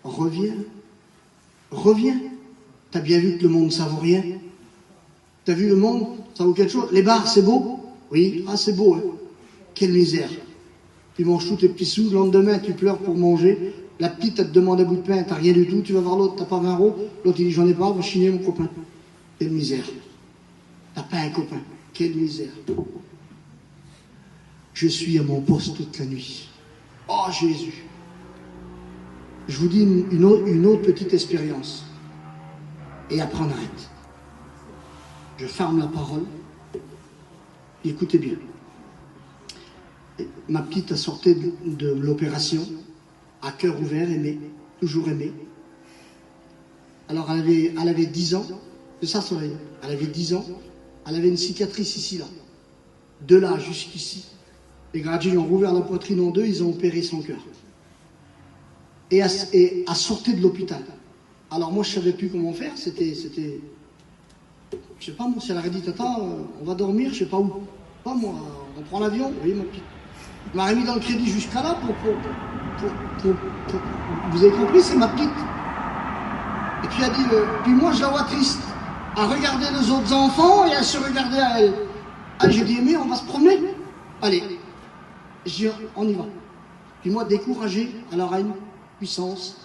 reviens, reviens. T'as bien vu que le monde, ça vaut rien. T'as vu le monde, ça vaut quelque chose. Les bars, c'est beau? Oui, ah c'est beau, hein. Quelle misère. Tu manges tous tes petits sous, le lendemain tu pleures pour manger. La petite, elle te demande un bout de pain, t'as rien du tout, tu vas voir l'autre, t'as pas 20 euros. L'autre il dit j'en ai pas, va chiner mon copain. Quelle misère. T'as pas un copain. Quelle misère. Je suis à mon poste toute la nuit. Oh Jésus. Je vous dis une autre petite expérience. Et après on arrête. Je ferme la parole. Écoutez bien. Ma petite a sorti de l'opération, à cœur ouvert, aimé, toujours aimé. Alors elle avait 10 ans, c'est ça Soleil, elle avait 10 ans, elle avait une cicatrice ici, là. De là jusqu'ici. Les gardiens ont rouvert la poitrine en deux, ils ont opéré son cœur. Et à sortir de l'hôpital. Alors moi je ne savais plus comment faire, c'était... Je sais pas, moi, si elle aurait dit, tata, on va dormir, je sais pas où. Pas moi, on prend l'avion, vous voyez ma petite. Elle m'a remis dans le crédit jusqu'à là pour... Vous avez compris, c'est ma petite. Et puis elle a dit, puis moi je la vois triste, à regarder les autres enfants et à se regarder à elle. Ah, j'ai dit, mais on va se promener. Allez, j'ai dit, on y va. Puis moi, découragé, elle aura une puissance.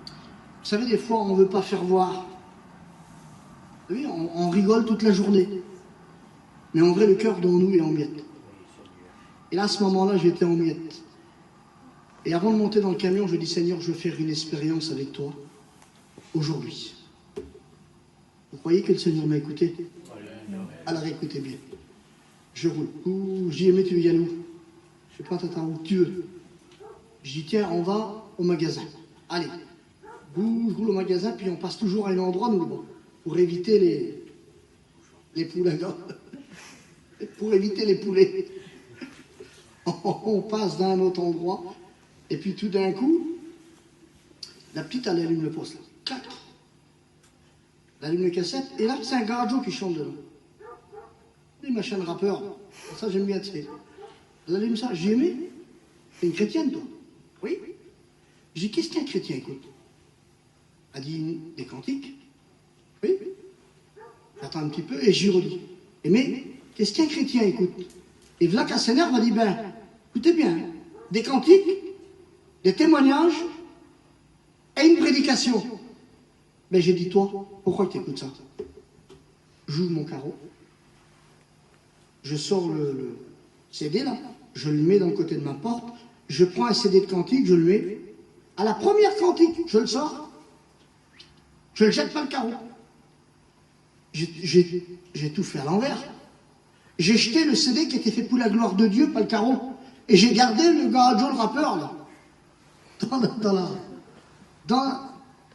Vous savez, des fois, on ne veut pas faire voir. Oui, on rigole toute la journée. Mais en vrai, le cœur dans nous est en miettes. Et là, à ce moment-là, j'étais en miettes. Et avant de monter dans le camion, je dis, Seigneur, je veux faire une expérience avec toi aujourd'hui. Vous croyez que le Seigneur m'a écouté? Alors écoutez bien. Je roule. Je dis, mais tu veux y aller où? Je sais pas, tata, où tu veux. Je dis, tiens, on va au magasin. Allez. Je roule au magasin, puis on passe toujours à un endroit, nous, pour éviter les poulets. Pour éviter les poulets. On passe d'un autre endroit, et puis tout d'un coup, la petite, elle allume le poste, là. Clac. Elle allume le cassette, et là, c'est un garjo qui chante dedans. Des machins de rappeurs. Ça, j'aime bien, tu sais. Elle allume ça, j'ai aimé. T'es une chrétienne, toi? Oui. J'ai dit, qu'est-ce qu'un chrétien écoute? Elle dit, des cantiques. Oui. J'attends un petit peu, et j'y redis. Mais, qu'est-ce qu'un chrétien écoute? Et voilà qu'elle s'énerve, elle dit, ben, écoutez bien, des cantiques, des témoignages, et une prédication. Ben, j'ai dit, toi, pourquoi tu écoutes ça? J'ouvre mon carreau, je sors le CD, là, je le mets dans le côté de ma porte, je prends un CD de cantique, je le mets, à la première cantique, je le sors, je le jette pas le carreau. J'ai tout fait à l'envers. J'ai jeté le CD qui était fait pour la gloire de Dieu, pas le carreau. Et j'ai gardé le gars Joe le rappeur, là. Dans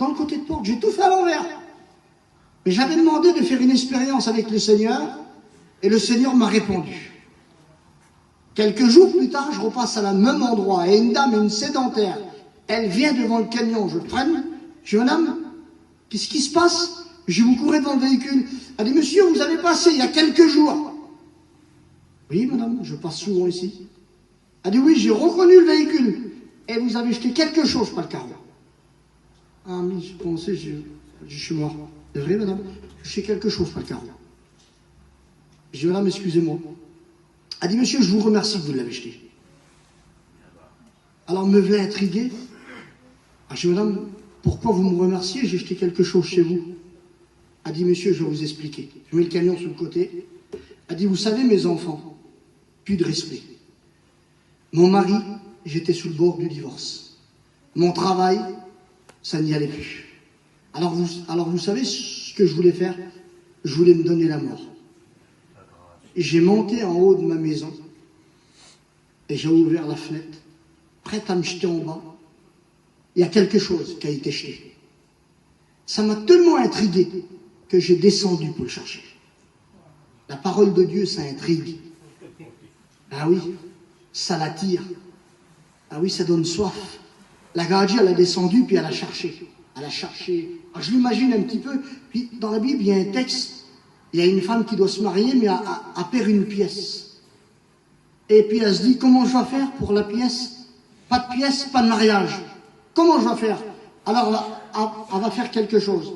le côté de porte. J'ai tout fait à l'envers. Mais j'avais demandé de faire une expérience avec le Seigneur, et le Seigneur m'a répondu. Quelques jours plus tard, je repasse à la même endroit, et une dame, une sédentaire, elle vient devant le camion, je le prenne. Je dis, madame, qu'est-ce qui se passe? Je vous courais devant le véhicule. Elle dit, monsieur, vous avez passé il y a quelques jours. Oui, madame, je passe souvent ici. Elle dit, oui, j'ai reconnu le véhicule. Et vous avez jeté quelque chose, pas le carreau. Ah, mais je pensais, je suis mort. C'est vrai, madame? J'ai jeté quelque chose, pas le carreau. Je dis, madame, excusez-moi. Elle dit, monsieur, je vous remercie que vous l'avez jeté. Alors, me voilà intrigué. Je dis, madame, pourquoi vous me remerciez? J'ai jeté quelque chose chez vous. Elle dit, monsieur, je vais vous expliquer. Je mets le camion sur le côté. Elle dit, vous savez, mes enfants, plus de respect. Mon mari, j'étais sous le bord du divorce. Mon travail, ça n'y allait plus. Alors vous savez ce que je voulais faire? Je voulais me donner la mort. Et j'ai monté en haut de ma maison et j'ai ouvert la fenêtre, prête à me jeter en bas. Il y a quelque chose qui a été jeté. Ça m'a tellement intrigué que j'ai descendu pour le chercher. La parole de Dieu, ça intrigue. Ah oui, ça l'attire. Ah oui, ça donne soif. La Gadji, elle a descendu, puis elle a cherché. Elle a cherché. Alors, je l'imagine un petit peu. Puis, dans la Bible, il y a un texte. Il y a une femme qui doit se marier, mais elle perd une pièce. Et puis, elle se dit, comment je vais faire pour la pièce? Pas de pièce, pas de mariage. Comment je vais faire? Alors, elle va faire quelque chose.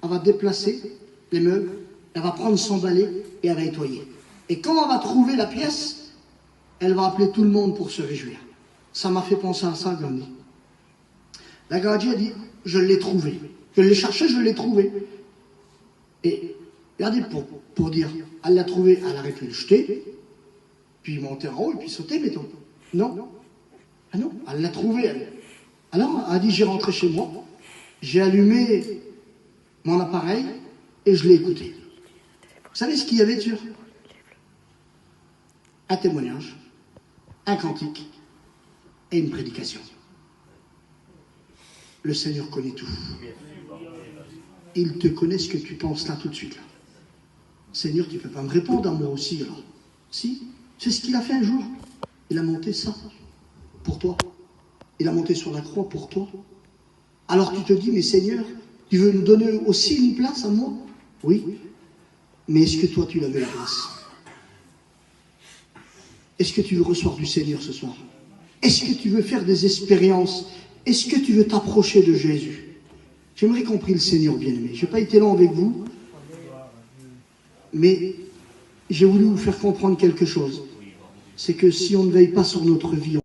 Elle va déplacer les meubles, elle va prendre son balai et elle va nettoyer. Et quand elle va trouver la pièce, elle va appeler tout le monde pour se réjouir. Ça m'a fait penser à ça, Gandhi. La Gandhi a dit, je l'ai trouvé. Je l'ai cherché, je l'ai trouvé. Et regardez, pour dire, elle l'a trouvé, elle aurait pu le jeter, puis monter en haut et puis sauter, mettons. Non. Ah non, elle l'a trouvé, elle. Alors, elle a dit, j'ai rentré chez moi, j'ai allumé mon appareil et je l'ai écouté. Vous savez ce qu'il y avait dessus? Un témoignage, un cantique et une prédication. Le Seigneur connaît tout. Il te connaît ce que tu penses là tout de suite. Là. Seigneur, tu ne peux pas me répondre à moi aussi. Alors. Si, c'est ce qu'il a fait un jour. Il a monté ça pour toi. Il a monté sur la croix pour toi. Alors tu te dis, mais Seigneur, tu veux nous donner aussi une place à moi? Oui. Mais est-ce que toi, tu l'avais la place? Est-ce que tu veux recevoir du Seigneur ce soir? Est-ce que tu veux faire des expériences? Est-ce que tu veux t'approcher de Jésus? J'aimerais qu'on prie le Seigneur bien-aimé. Je n'ai pas été long avec vous, mais j'ai voulu vous faire comprendre quelque chose. C'est que si on ne veille pas sur notre vie,